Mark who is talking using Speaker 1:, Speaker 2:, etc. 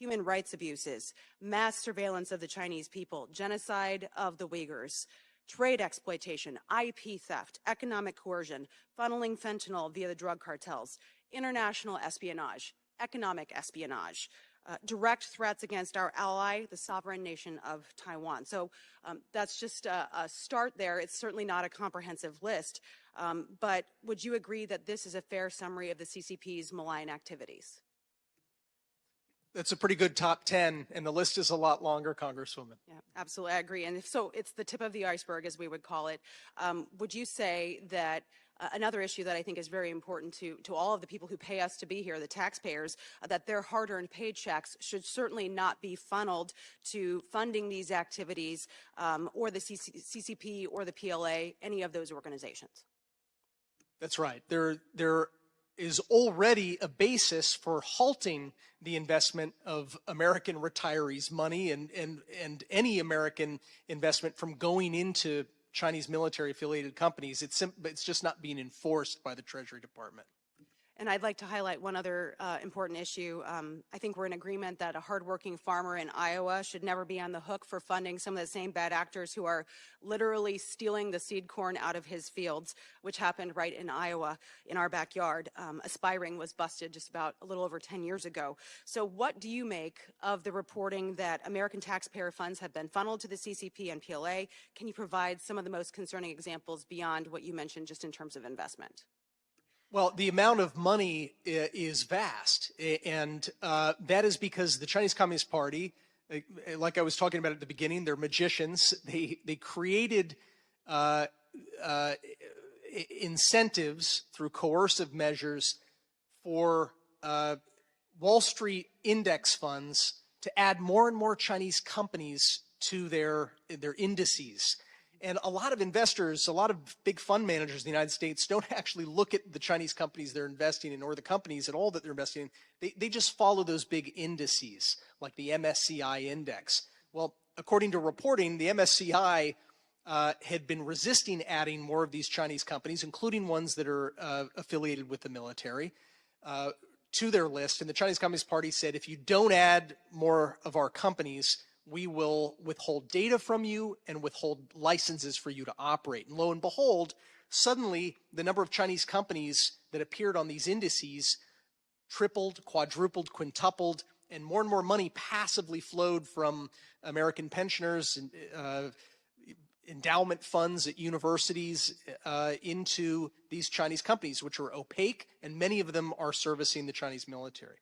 Speaker 1: human rights abuses, mass surveillance of the Chinese people, genocide of the Uyghurs, trade exploitation, IP theft, economic coercion, funneling fentanyl via the drug cartels, international espionage, economic espionage, direct threats against our ally, the sovereign nation of Taiwan. So that's just a start there. It's certainly not a comprehensive list, but would you agree that this is a fair summary of the CCP's malign activities?
Speaker 2: That's a pretty good top 10, and the list is a lot longer, Congresswoman.
Speaker 1: Yeah, absolutely, I agree. And so it's the tip of the iceberg, as we would call it. Would you say that another issue that I think is very important to all of the people who pay us to be here, the taxpayers, that their hard-earned paychecks should certainly not be funneled to funding these activities or the CCP or the PLA, any of those organizations?
Speaker 2: That's right. There is already a basis for halting the investment of American retirees' money and any American investment from going into Chinese military-affiliated companies. It's just not being enforced by the Treasury Department.
Speaker 1: And I'd like to highlight one other important issue. I think we're in agreement that a hardworking farmer in Iowa should never be on the hook for funding some of the same bad actors who are literally stealing the seed corn out of his fields, which happened right in Iowa, in our backyard. Aspiring was busted just about a little over 10 years ago. So what do you make of the reporting that American taxpayer funds have been funneled to the CCP and PLA? Can you provide some of the most concerning examples beyond what you mentioned just in terms of investment?
Speaker 2: Well, the amount of money is vast, and that is because the Chinese Communist Party, like I was talking about at the beginning, they're magicians. They created incentives through coercive measures for Wall Street index funds to add more and more Chinese companies to their indices. And a lot of investors, a lot of big fund managers in the United States don't actually look at the Chinese companies they're investing in or the companies at all that they're investing in. They just follow those big indices, like the MSCI index. Well, according to reporting, the MSCI had been resisting adding more of these Chinese companies, including ones that are affiliated with the military, to their list. And the Chinese Communist Party said, if you don't add more of our companies, we will withhold data from you and withhold licenses for you to operate. And lo and behold, suddenly the number of Chinese companies that appeared on these indices tripled, quadrupled, quintupled, and more money passively flowed from American pensioners and endowment funds at universities into these Chinese companies, which are opaque, and many of them are servicing the Chinese military.